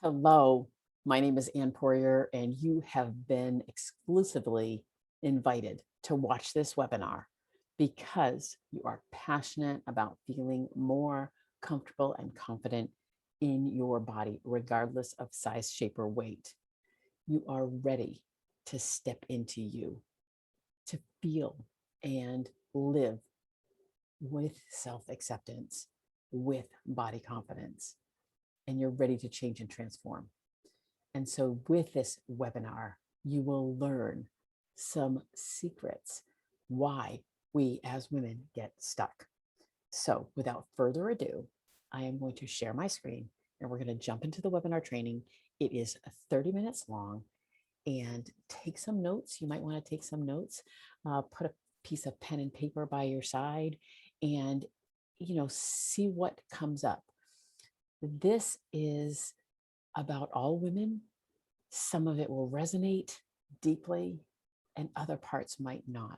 Hello, my name is Ann Poirier, and you have been exclusively invited to watch this webinar because you are passionate about feeling more comfortable and confident in your body, regardless of size, shape, or weight. You are ready to step into you, to feel and live with self acceptance, with body confidence, and you're ready to change and transform. And so, with this webinar, you will learn some secrets why we as women get stuck. So, without further ado, I am going to share my screen and we're going to jump into the webinar training. It is 30 minutes long, and take some notes. You might want to take some notes, put a piece of pen and paper by your side, and see what comes up. This is about all women. Some of it will resonate deeply, and other parts might not.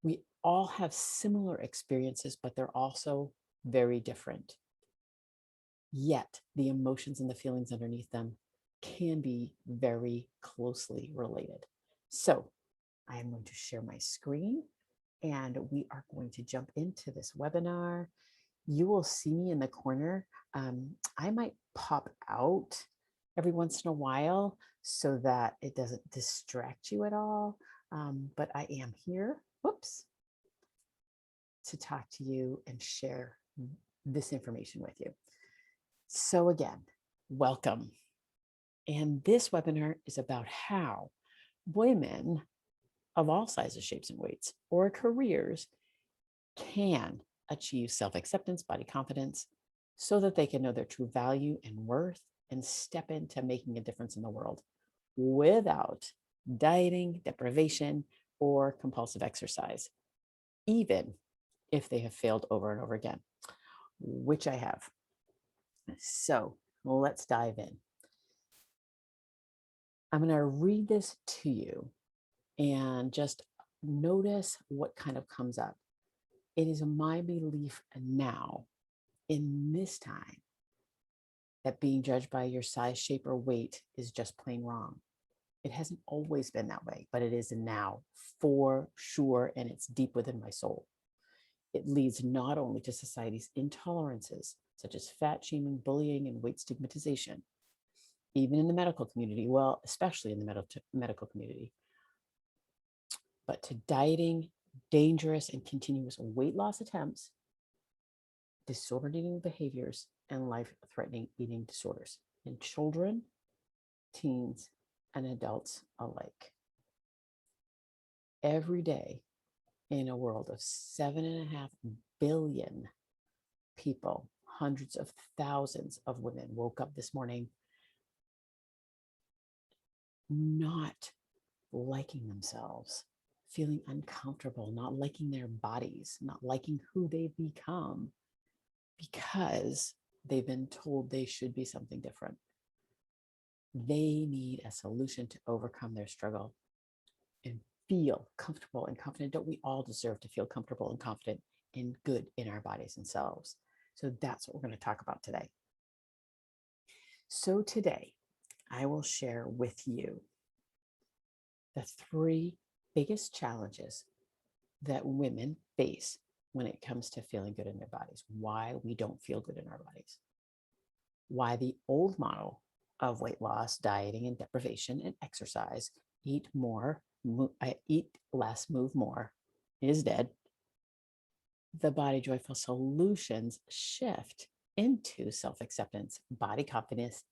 We all have similar experiences, but they're also very different. Yet the emotions and the feelings underneath them can be very closely related. So I am going to share my screen and we are going to jump into this webinar. You will see me in the corner. I might pop out every once in a while so that it doesn't distract you at all. But I am here, to talk to you and share this information with you. So again, welcome. And this webinar is about how women of all sizes, shapes, and weights, or careers can achieve self-acceptance, body confidence, so that they can know their true value and worth and step into making a difference in the world without dieting, deprivation, or compulsive exercise, even if they have failed over and over again, which I have. So let's dive in. I'm going to read this to you and just notice what kind of comes up. It is my belief now, in this time, that being judged by your size, shape, or weight is just plain wrong. It hasn't always been that way, but it is now for sure, and it's deep within my soul. It leads not only to society's intolerances, such as fat shaming, bullying, and weight stigmatization, even in the medical community, well, especially in the medical community, but to dieting, dangerous and continuous weight loss attempts, disordered eating behaviors, and life-threatening eating disorders in children, teens, and adults alike. Every day, in a world of 7.5 billion people, hundreds of thousands of women woke up this morning not liking themselves, feeling uncomfortable, not liking their bodies, not liking who they've become because they've been told they should be something different. They need a solution to overcome their struggle and feel comfortable and confident. Don't we all deserve to feel comfortable and confident and good in our bodies and selves? So that's what we're going to talk about today. So today, I will share with you the 3 biggest challenges that women face when it comes to feeling good in their bodies, why we don't feel good in our bodies, why the old model of weight loss, dieting, and deprivation and exercise, eat less, move more, is dead. The Body Joyful Solutions shift into self-acceptance, body confidence,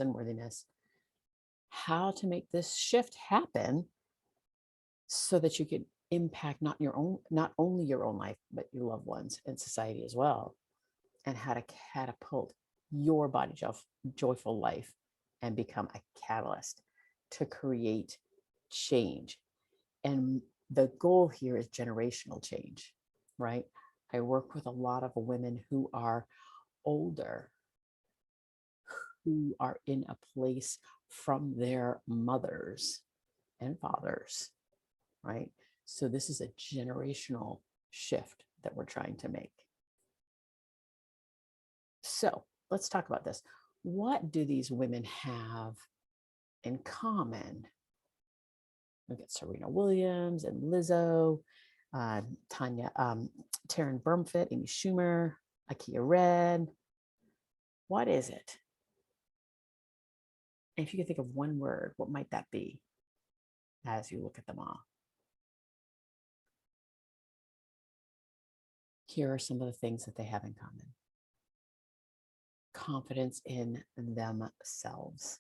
and worthiness. How to make this shift happen so that you can impact not only your own life, but your loved ones and society as well. And how to catapult your body joyful life and become a catalyst to create change. And the goal here is generational change, right? I work with a lot of women who are older, who are in a place from their mothers and fathers, right? So this is a generational shift that we're trying to make. So let's talk about this. what do these women have in common? We've got Serena Williams and Lizzo, Taryn Brumfitt, Amy Schumer, Akia Red. What is it? And if you could think of one word, what might that be as you look at them all? Here are some of the things that they have in common. Confidence in themselves.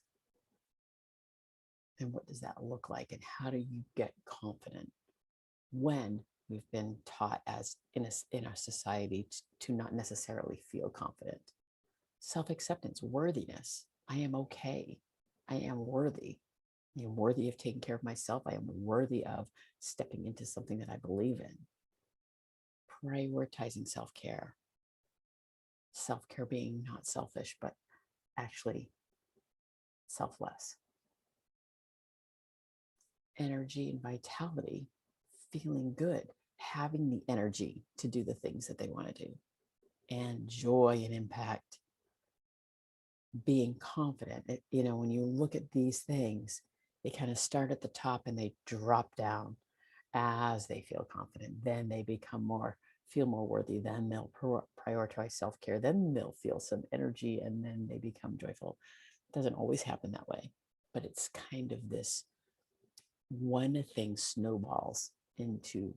And what does that look like? And how do you get confident when we've been taught as in our society to not necessarily feel confident? Self-acceptance, worthiness. I am okay. I am worthy. I am worthy of taking care of myself. I am worthy of stepping into something that I believe in. Prioritizing self-care. Self-care being not selfish, but actually selfless. Energy and vitality, feeling good, having the energy to do the things that they want to do. And joy and impact, being confident. When you look at these things, they kind of start at the top and they drop down as they feel confident. Then they feel more worthy. Then they'll prioritize self-care. Then they'll feel some energy and then they become joyful. It doesn't always happen that way, but it's kind of this one thing snowballs into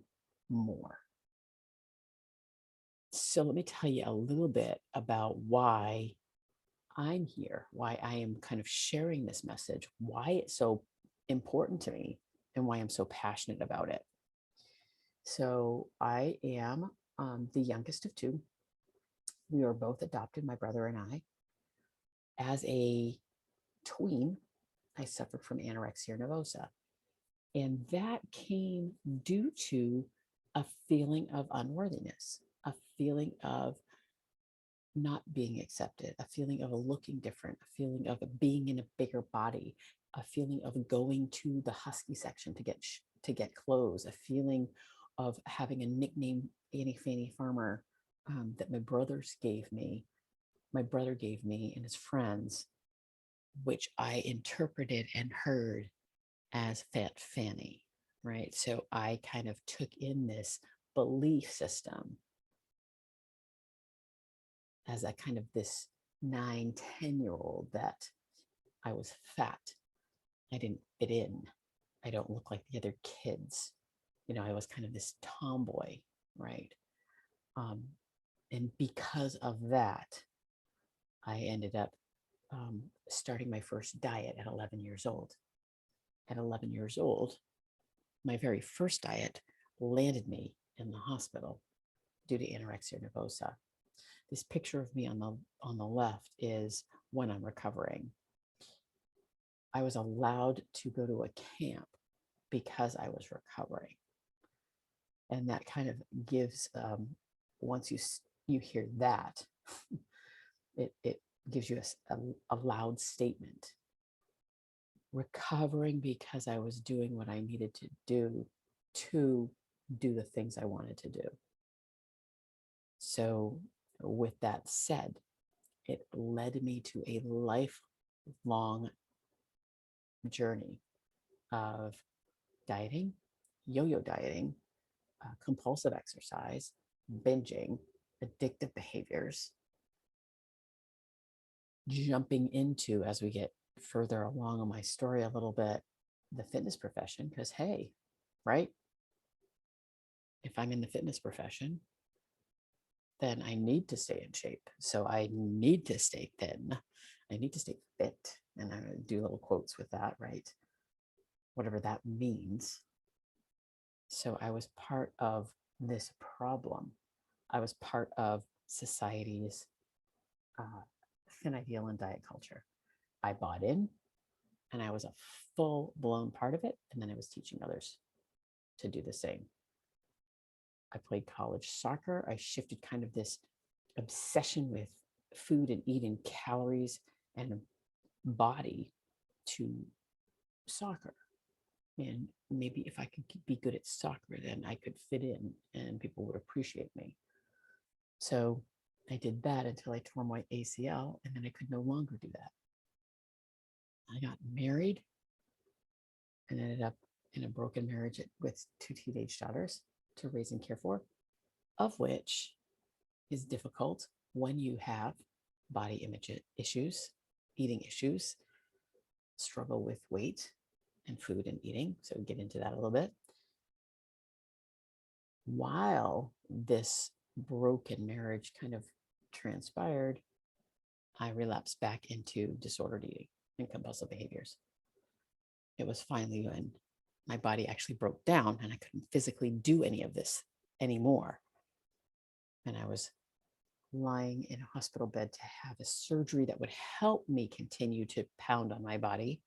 more. So let me tell you a little bit about why I'm here, why I am kind of sharing this message, why it's so important to me, and why I'm so passionate about it. So I am the youngest of two. We were both adopted, my brother and I. As a tween, I suffered from anorexia nervosa. And that came due to a feeling of unworthiness, a feeling of not being accepted, a feeling of looking different, a feeling of being in a bigger body, a feeling of going to the husky section to get clothes, a feeling of having a nickname, Annie Fanny Farmer, that my brother gave me and his friends, which I interpreted and heard as Fat Fanny, right? So I kind of took in this belief system as a kind of this 9-10-year-old that I was fat. I didn't fit in. I don't look like the other kids. I was kind of this tomboy, right? And because of that, I ended up starting my first diet at 11 years old. At 11 years old, my very first diet landed me in the hospital due to anorexia nervosa. This picture of me on the left is when I'm recovering. I was allowed to go to a camp because I was recovering. And that kind of gives, once you hear that, it gives you a loud statement. Recovering because I was doing what I needed to do the things I wanted to do. So with that said, it led me to a lifelong journey of dieting, yo-yo dieting, compulsive exercise, binging, addictive behaviors, jumping into, as we get further along in my story a little bit, the fitness profession, because hey, right? If I'm in the fitness profession, then I need to stay in shape. So I need to stay thin. I need to stay fit. And I do little quotes with that, right? Whatever that means. So I was part of this problem. I was part of society's thin ideal and diet culture. I bought in and I was a full-blown part of it. And then I was teaching others to do the same. I played college soccer. I shifted kind of this obsession with food and eating, calories and body, to soccer. And maybe if I could be good at soccer, then I could fit in and people would appreciate me. So I did that until I tore my ACL, and then I could no longer do that. I got married and ended up in a broken marriage with 2 teenage daughters to raise and care for, of which is difficult when you have body image issues, eating issues, struggle with weight and food and eating. So we'll get into that a little bit. While this broken marriage kind of transpired, I relapsed back into disordered eating and compulsive behaviors. It was finally when my body actually broke down and I couldn't physically do any of this anymore. And I was lying in a hospital bed to have a surgery that would help me continue to pound on my body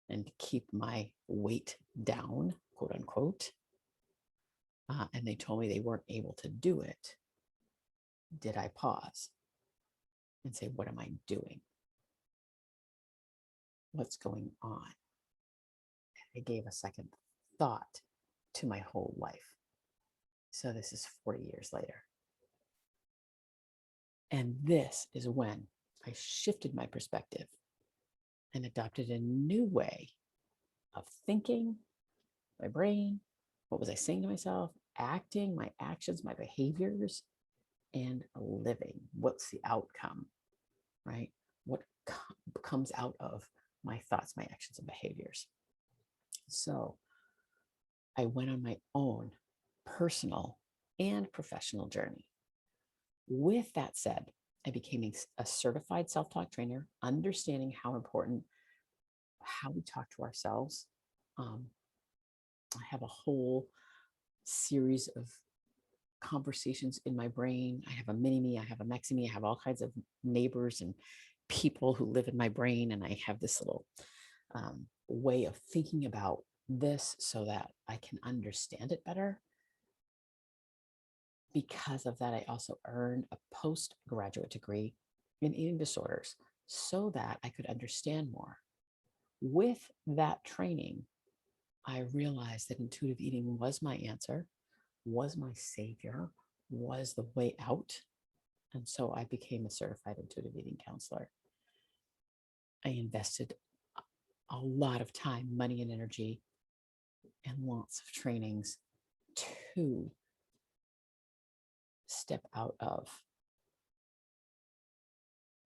and keep my weight down, quote unquote. And they told me they weren't able to do it. Did I pause and say, what am I doing? What's going on? I gave a second thought to my whole life. So this is 40 years later. And this is when I shifted my perspective and adopted a new way of thinking, my brain, what was I saying to myself, acting, my actions, my behaviors, and living. What's the outcome, right? What comes out of my thoughts, my actions, and behaviors. So I went on my own personal and professional journey. With that said, I became a certified self-talk trainer, understanding how important how we talk to ourselves. I have a whole series of conversations in my brain. I have a mini me, I have a maxi me, I have all kinds of neighbors and people who live in my brain. And I have this little way of thinking about this so that I can understand it better. Because of that, I also earned a postgraduate degree in eating disorders so that I could understand more. With that training, I realized that intuitive eating was my answer, was my savior, was the way out. And so I became a certified intuitive eating counselor. I invested a lot of time, money, and energy, and lots of trainings to step out of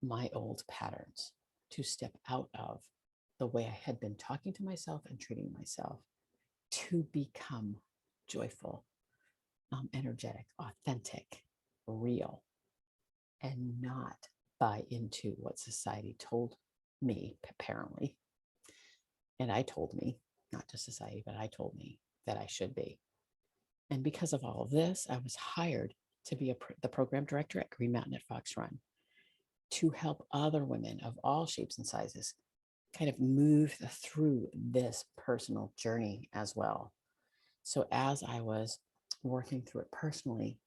my old patterns, to step out of the way I had been talking to myself and treating myself, to become joyful, energetic, authentic, real, and not buy into what society told me, apparently. And I told me, not just society, but I told me that I should be. And because of all of this, I was hired to be the program director at Green Mountain at Fox Run to help other women of all shapes and sizes kind of move through this personal journey as well. So as I was working through it personally,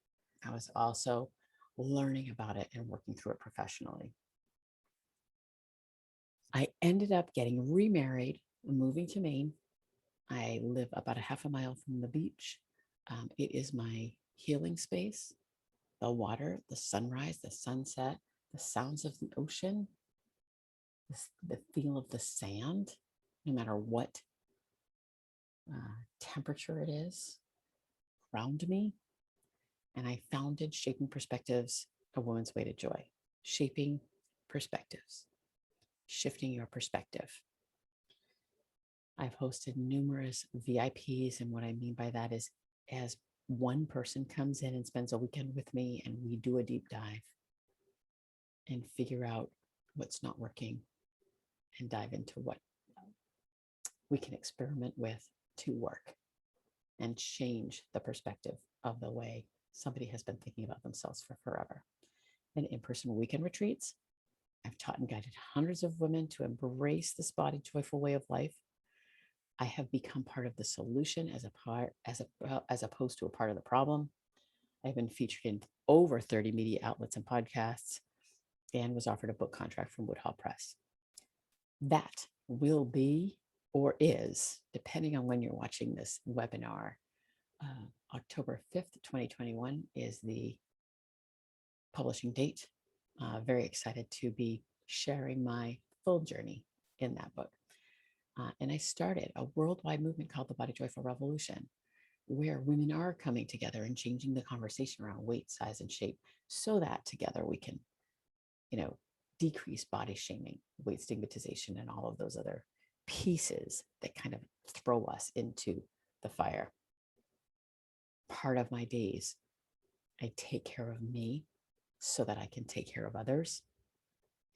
I was also learning about it and working through it professionally. I ended up getting remarried, moving to Maine. I live about a half a mile from the beach. It is my healing space. The water, the sunrise, the sunset, the sounds of the ocean, the feel of the sand, no matter what temperature it is around me. And I founded Shaping Perspectives, A Woman's Way to Joy. Shaping perspectives, shifting your perspective. I've hosted numerous VIPs, and what I mean by that is as one person comes in and spends a weekend with me and we do a deep dive and figure out what's not working and dive into what we can experiment with to work and change the perspective of the way somebody has been thinking about themselves for forever. And in-person weekend retreats, I've taught and guided hundreds of women to embrace this body joyful way of life. I have become part of the solution as opposed to a part of the problem. I've been featured in over 30 media outlets and podcasts and was offered a book contract from Woodhall Press. That will be or is, depending on when you're watching this webinar, October 5th, 2021 is the publishing date. Very excited to be sharing my full journey in that book. And I started a worldwide movement called the Body Joyful Revolution, where women are coming together and changing the conversation around weight, size, and shape so that together we can, decrease body shaming, weight stigmatization, and all of those other pieces that kind of throw us into the fire. Part of my days, I take care of me so that I can take care of others.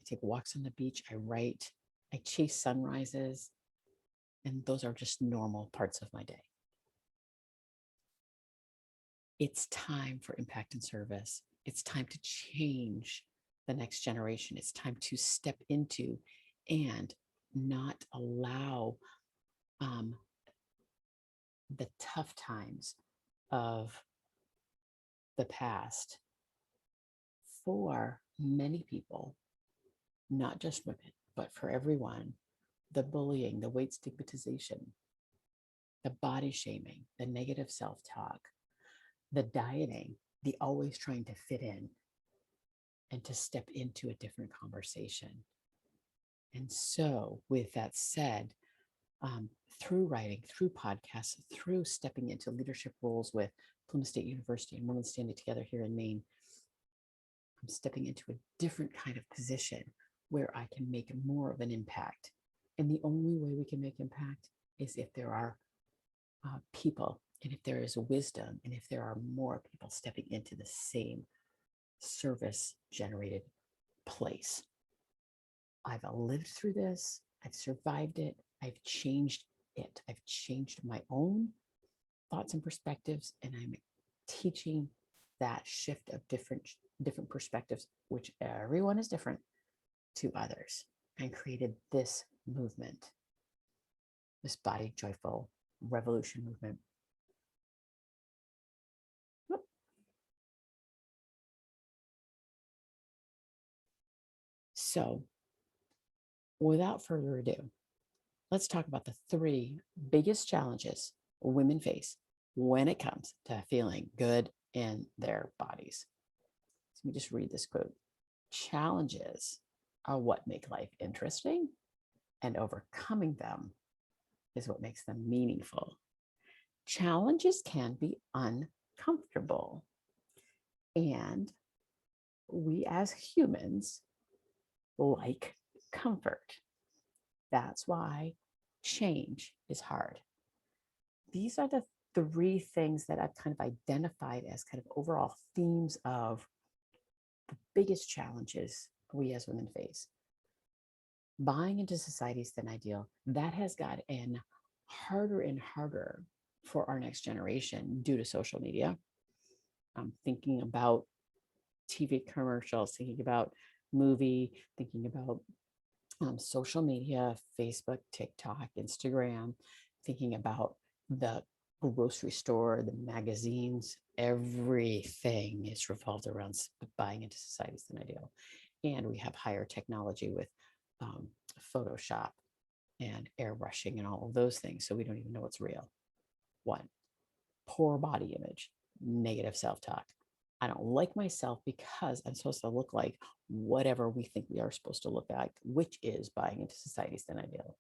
I take walks on the beach, I write, I chase sunrises, and those are just normal parts of my day. It's time for impact and service. It's time to change the next generation. It's time to step into and not allow the tough times of the past for many people, not just women, but for everyone. The bullying, the weight stigmatization, the body shaming, the negative self-talk, the dieting, the always trying to fit in and to step into a different conversation. And so with that said, through writing, through podcasts, through stepping into leadership roles with Plymouth State University and Women Standing Together here in Maine, I'm stepping into a different kind of position where I can make more of an impact. And the only way we can make impact is if there are people, and if there is wisdom, and if there are more people stepping into the same service generated place. I've lived through this. I've survived it. I've changed it. I've changed my own thoughts and perspectives, and I'm teaching that shift of different perspectives, which everyone is different, to others, and created this movement, this Body Joyful Revolution movement. So without further ado, let's talk about the 3 biggest challenges women face when it comes to feeling good in their bodies. So let me just read this quote. Challenges are what make life interesting, and overcoming them is what makes them meaningful. Challenges can be uncomfortable, and we as humans like comfort. That's why change is hard. These are the 3 things that I've kind of identified as kind of overall themes of the biggest challenges we as women face. Buying into society's thin ideal, that has gotten harder and harder for our next generation due to social media. I'm thinking about TV commercials, thinking about movie, thinking about social media, Facebook, TikTok, Instagram, thinking about the grocery store, the magazines, everything is revolved around buying into society's thin ideal. And we have higher technology with Photoshop and airbrushing and all of those things. So we don't even know what's real. 1, poor body image, negative self-talk. I don't like myself because I'm supposed to look like whatever we think we are supposed to look like, which is buying into society's thin ideal.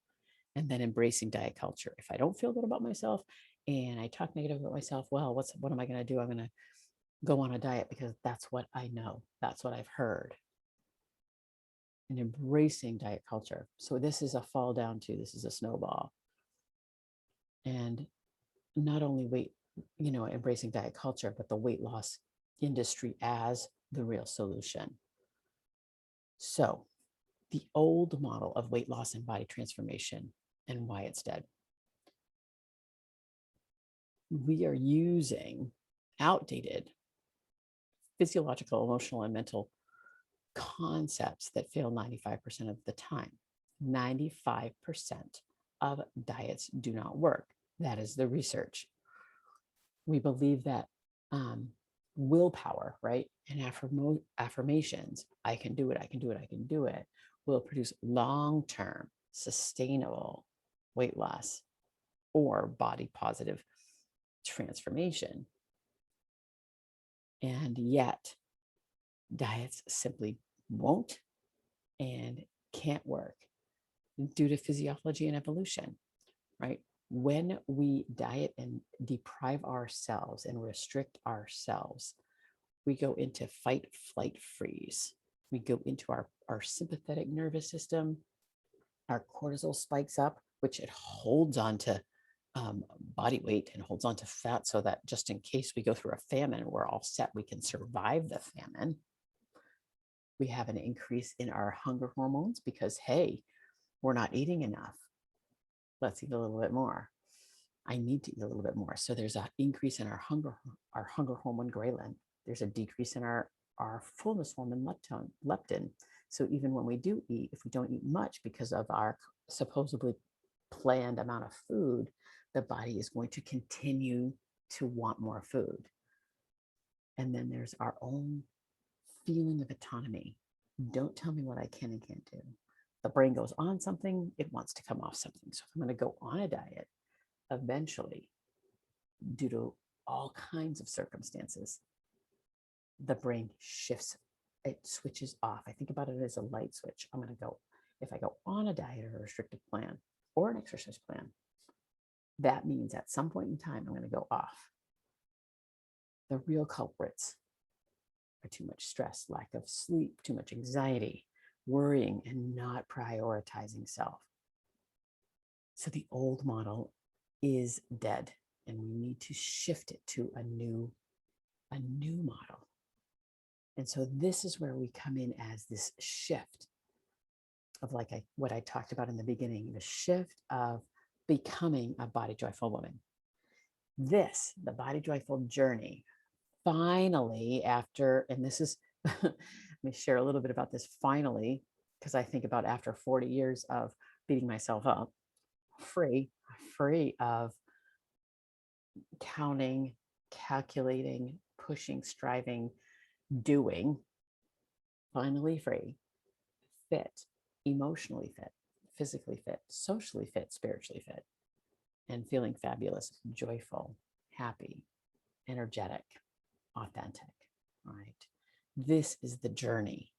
And then embracing diet culture. If I don't feel good about myself and I talk negative about myself, well, what am I going to do? I'm going to go on a diet because that's what I know. That's what I've heard. And embracing diet culture. So this is a fall down to, this is a snowball. And not only embracing diet culture, but the weight loss industry as the real solution. So the old model of weight loss and body transformation and why it's dead. We are using outdated physiological, emotional, and mental concepts that fail 95% of the time. 95% of diets do not work. That is the research. We believe that willpower, right? And affirmations, I can do it, I can do it, I can do it, will produce long-term sustainable weight loss or body positive transformation. And yet Diets simply won't and can't work due to physiology and evolution, right? When we diet and deprive ourselves and restrict ourselves, we go into fight, flight, freeze. We go into our sympathetic nervous system. Our cortisol spikes up, which it holds on to body weight and holds on to fat so that just in case we go through a famine, we're all set, we can survive the famine. We have an increase in our hunger hormones because, hey, we're not eating enough. Let's eat a little bit more. I need to eat a little bit more. So there's an increase in our hunger hormone ghrelin. There's a decrease in our fullness hormone leptin. So even when we do eat, if we don't eat much because of our supposedly planned amount of food, the body is going to continue to want more food. And then there's our own feeling of autonomy. Don't tell me what I can and can't do. The brain goes on something, it wants to come off something. So if I'm going to go on a diet, eventually, due to all kinds of circumstances, the brain shifts, it switches off. I think about it as a light switch. I'm going to go, if I go on a diet or a restrictive plan or an exercise plan, that means at some point in time, I'm going to go off. The real culprits are too much stress, lack of sleep, too much anxiety, worrying, and not prioritizing self. So the old model is dead, and we need to shift it to a new model. And so this is where we come in as this shift of what I talked about in the beginning, the shift of becoming a body joyful woman. The body joyful journey, finally, after, and this is, let me share a little bit about this finally, because I think about after 40 years of beating myself up, free of counting, calculating, pushing, striving, doing, finally free, fit, emotionally fit, physically fit, socially fit, spiritually fit, and feeling fabulous, joyful, happy, energetic, authentic, right? This is the journey.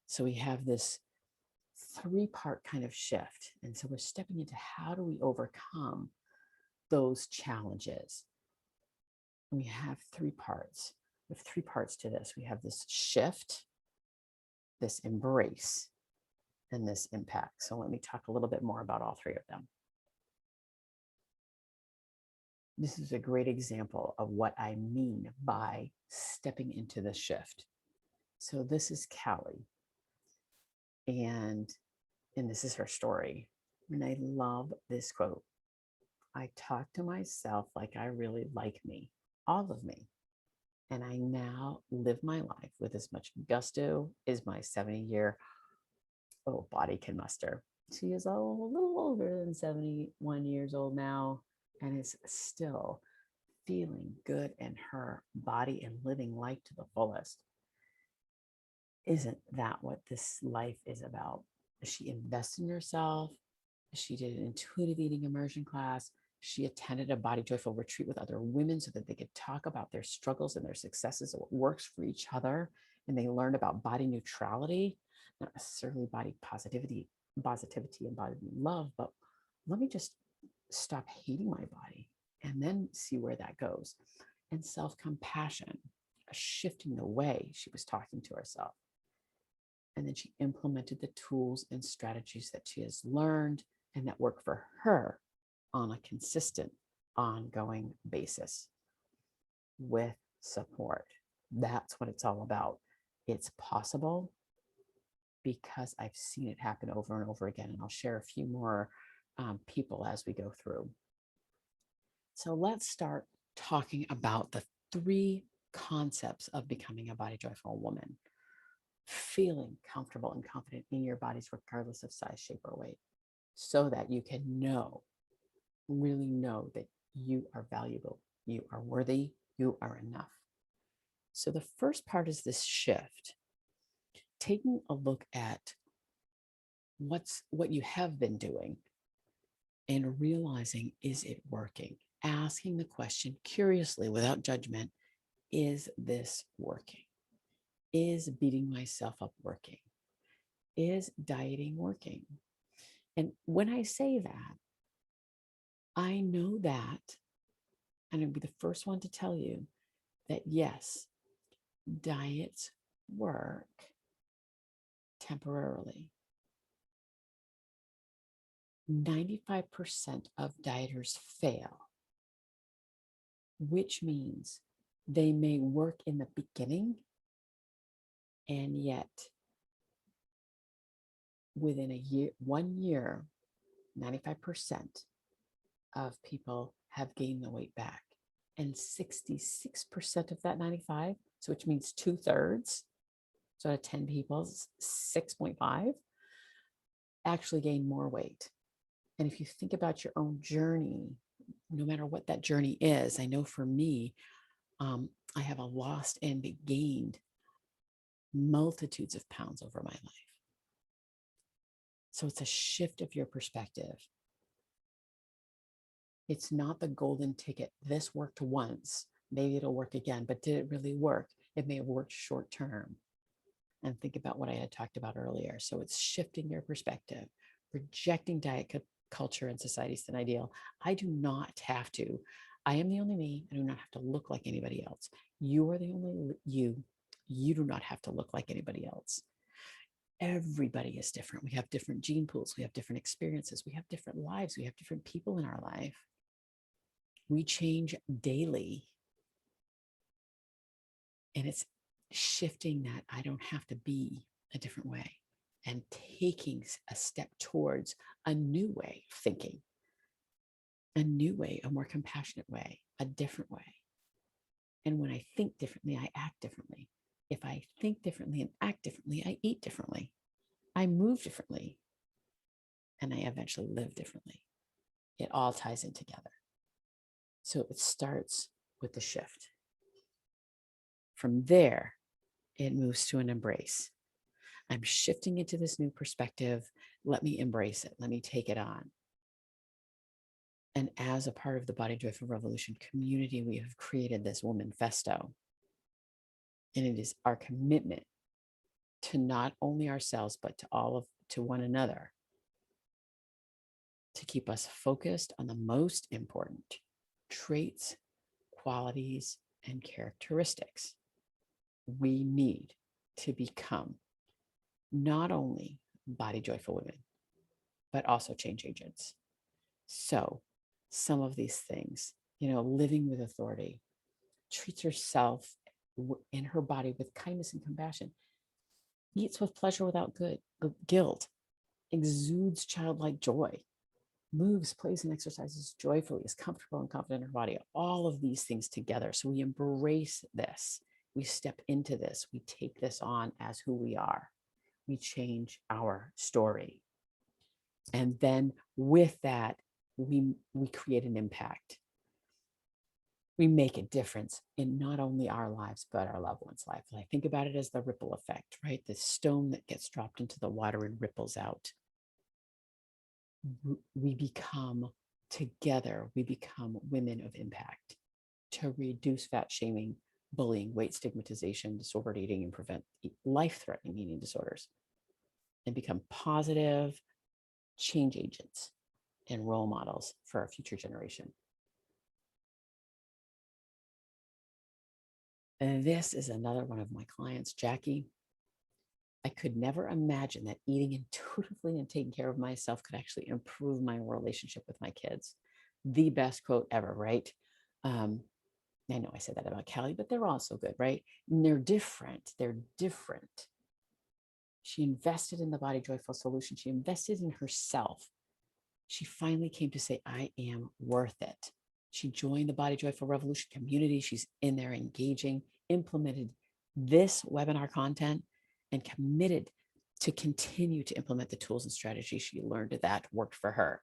So we have this 3-part kind of shift. And so we're stepping into how do we overcome those challenges? And we have 3 parts. We have 3 parts to this. We have this shift, this embrace, and this impact. So let me talk a little bit more about all 3 of them. This is a great example of what I mean by stepping into the shift. So this is Callie, and this is her story. And I love this quote. I talk to myself like I really like me, all of me. And I now live my life with as much gusto as my 70-year body can muster. She is a little older than 71 years old now, and is still feeling good in her body and living life to the fullest. Isn't that what this life is about? She invested in herself. She did an intuitive eating immersion class. She attended a body joyful retreat with other women so that they could talk about their struggles and their successes and what works for each other. And they learned about body neutrality, not necessarily body positivity and body love, but let me just stop hating my body and then see where that goes. And self-compassion, shifting the way she was talking to herself. And then she implemented the tools and strategies that she has learned and that work for her on a consistent, ongoing basis with support. That's what it's all about. It's possible because I've seen it happen over and over again. And I'll share a few more people as we go through. So let's start talking about the 3 concepts of becoming a body joyful woman. Feeling comfortable and confident in your bodies, regardless of size, shape, or weight, so that you can really know that you are valuable, you are worthy, you are enough. So the first part is this shift, taking a look at what you have been doing and realizing, is it working? Asking the question curiously without judgment, is this working? Is beating myself up working? Is dieting working? And when I say that, I know that, and I'll be the first one to tell you that yes, diets work temporarily. 95% of dieters fail, which means they may work in the beginning, and yet within a year, 1 year, 95% of people have gained the weight back. And 66% of that 95, so which means 2/3, so out of 10 people, 6.5 actually gain more weight. And if you think about your own journey, no matter what that journey is, I know for me, I have a lost and gained multitudes of pounds over my life. So it's a shift of your perspective. It's not the golden ticket. This worked once, maybe it'll work again, but did it really work? It may have worked short term. And think about what I had talked about earlier. So it's shifting your perspective, rejecting diet culture and society's an ideal. I do not have to. I am the only me. I do not have to look like anybody else. You are the only you. You do not have to look like anybody else. Everybody is different. We have different gene pools. We have different experiences. We have different lives. We have different people in our life. We change daily. And it's shifting that I don't have to be a different way and taking a step towards a new way of thinking, a new way, a more compassionate way, a different way. And when I think differently, I act differently. If I think differently and act differently, I eat differently. I move differently. And I eventually live differently. It all ties in together. So it starts with the shift. From there, it moves to an embrace. I'm shifting into this new perspective. Let me embrace it. Let me take it on. And as a part of the Body Joyful Revolution community, we have created this Woman Festo. And it is our commitment to not only ourselves, but to one another, to keep us focused on the most important traits, qualities, and characteristics we need to become not only body joyful women, but also change agents. So some of these things, living with authority, treats herself in her body with kindness and compassion, eats with pleasure without guilt, exudes childlike joy, moves, plays, and exercises joyfully, is comfortable and confident in her body, all of these things together. So we embrace this. We step into this. We take this on as who we are. We change our story. And then with that, we create an impact. We make a difference in not only our lives, but our loved ones' lives. And I think about it as the ripple effect, right? The stone that gets dropped into the water and ripples out. We become together, we become women of impact to reduce fat shaming, bullying, weight stigmatization, disordered eating, and prevent life-threatening eating disorders, and become positive change agents and role models for our future generation. And this is another one of my clients, Jackie. I could never imagine that eating intuitively and taking care of myself could actually improve my relationship with my kids. The best quote ever, right? I know I said that about Callie, but they're also good, right? And they're different. They're different. She invested in the Body Joyful solution. She invested in herself. She finally came to say, I am worth it. She joined the Body Joyful Revolution community. She's in there engaging, implemented this webinar content, and committed to continue to implement the tools and strategies she learned that worked for her.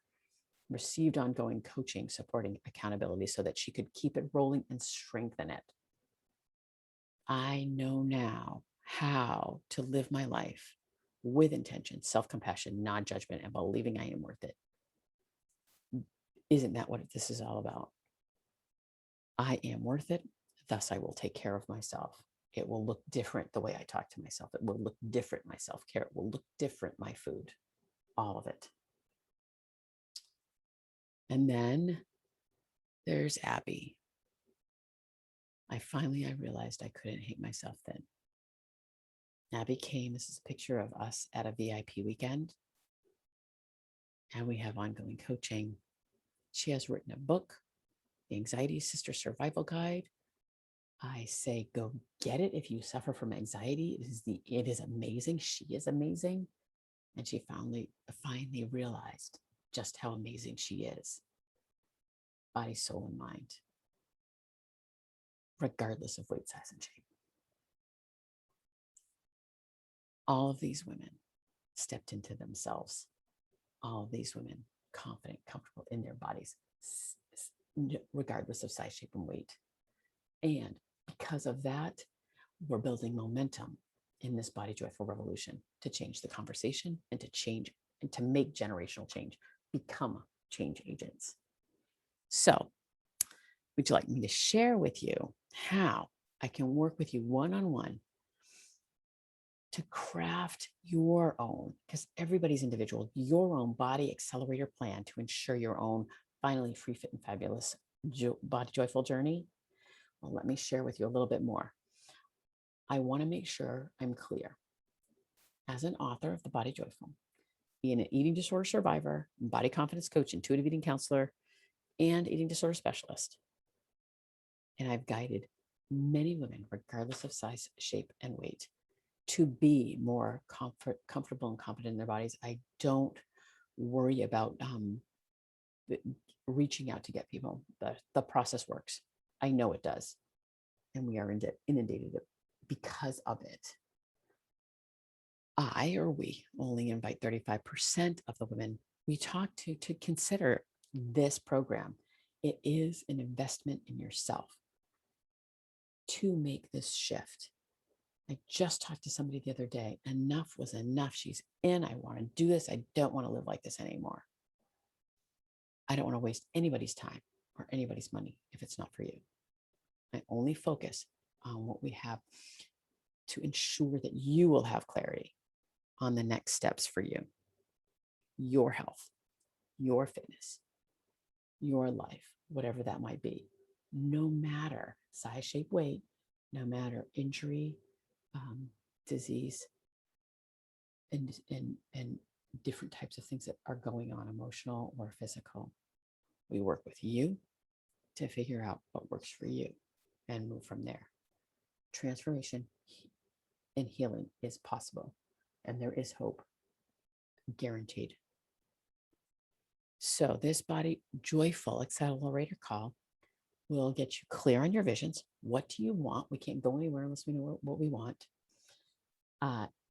Received ongoing coaching, supporting accountability so that she could keep it rolling and strengthen it. I know now how to live my life with intention, self-compassion, non-judgment, and believing I am worth it. Isn't that what this is all about? I am worth it, thus I will take care of myself. It will look different the way I talk to myself. It will look different, my self-care. It will look different, my food, all of it. And then there's Abby. I realized I couldn't hate myself then. Abby came, this is a picture of us at a VIP weekend. And we have ongoing coaching. She has written a book, The Anxiety Sister Survival Guide. I say, go get it if you suffer from anxiety. It is amazing. She is amazing. And she finally realized just how amazing she is. Body, soul, and mind, regardless of weight, size, and shape. All of these women stepped into themselves. All of these women confident, comfortable in their bodies, regardless of size, shape, and weight. And because of that, we're building momentum in this Body Joyful revolution to change the conversation and to make generational change, become change agents. So, would you like me to share with you how I can work with you one-on-one to craft your own, because everybody's individual, your own body accelerator plan to ensure your own finally free, fit, and fabulous body joyful journey? Well, let me share with you a little bit more. I want to make sure I'm clear. As an author of The Body Joyful, being an eating disorder survivor, body confidence coach, intuitive eating counselor, and eating disorder specialist, and I've guided many women, regardless of size, shape, and weight, to be more comfortable and confident in their bodies. I don't worry about reaching out to get people. The process works. I know it does. And we are inundated because of it. We only invite 35% of the women we talk to consider this program. It is an investment in yourself to make this shift. I just talked to somebody the other day. Enough was enough. She's in. I want to do this. I don't want to live like this anymore. I don't want to waste anybody's time or anybody's money if it's not for you. I only focus on what we have to ensure that you will have clarity on the next steps for you, your health, your fitness, your life, whatever that might be, no matter size, shape, weight, no matter injury, disease, and different types of things that are going on, emotional or physical. We work with you to figure out what works for you and move from there. Transformation and healing is possible, and there is hope, guaranteed. So this Body Joyful Accelerator call will get you clear on your visions. What do you want? We can't go anywhere unless we know what we want.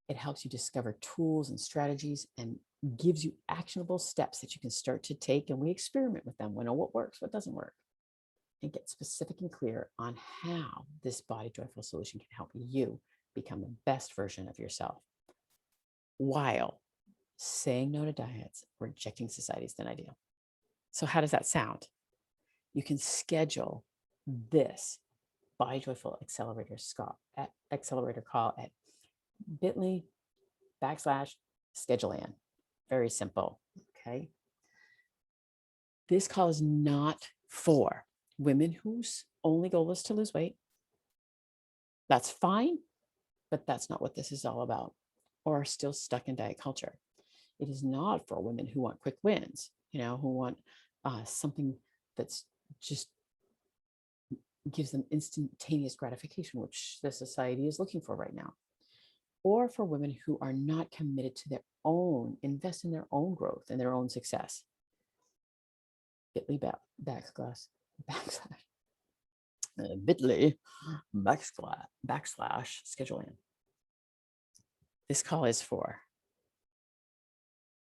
It helps you discover tools and strategies and gives you actionable steps that you can start to take. And we experiment with them. We know what works, what doesn't work, and get specific and clear on how this Body Joyful solution can help you become the best version of yourself while saying no to diets, rejecting society's thin ideal. So how does that sound? You can schedule this Body Joyful Accelerator call at bit.ly/schedulean. Very simple. Okay. This call is not for women whose only goal is to lose weight. That's fine, but that's not what this is all about, or are still stuck in diet culture. It is not for women who want quick wins, who want something that's just gives them instantaneous gratification, which the society is looking for right now. Or for women who are not committed to invest in their own growth and their own success. bit.ly /schedulean. This call is for,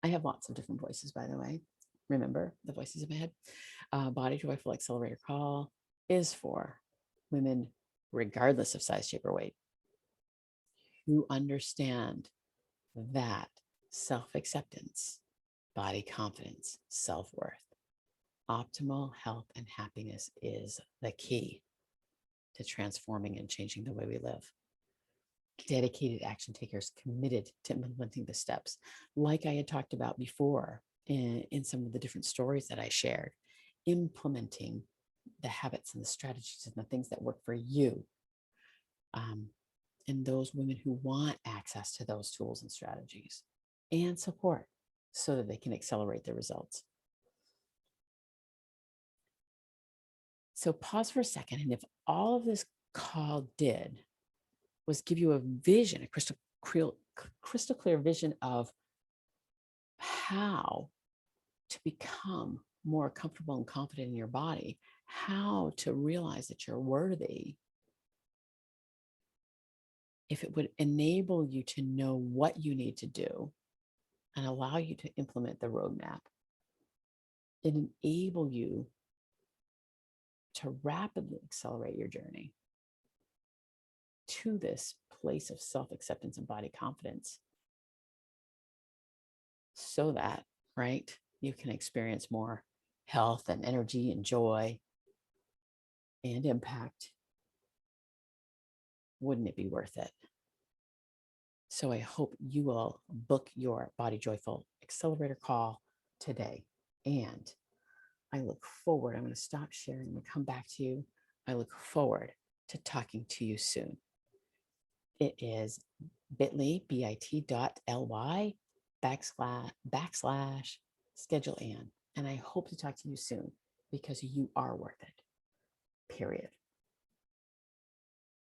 I have lots of different voices, by the way. Remember the voices in my head. Body Joyful Accelerator call is for women, regardless of size, shape, or weight, who understand that self-acceptance, body confidence, self-worth, optimal health and happiness is the key to transforming and changing the way we live. dedicated action takers committed to implementing the steps, like I had talked about before in some of the different stories that I shared, implementing the habits and the strategies and the things that work for you. And those women who want access to those tools and strategies and support so that they can accelerate their results. So pause for a second. And if all of this call did was give you a vision, a crystal clear vision of how to become more comfortable and confident in your body, how to realize that you're worthy, if it would enable you to know what you need to do and allow you to implement the roadmap, it enable you to rapidly accelerate your journey to this place of self-acceptance and body confidence so that, right, you can experience more health and energy and joy and impact. Wouldn't it be worth it? So I hope you will book your Body Joyful Accelerator call today. And I look forward, I'm going to stop sharing and come back to you. I look forward to talking to you soon. It is bit.ly / schedule Ann. And I hope to talk to you soon because you are worth it. Period.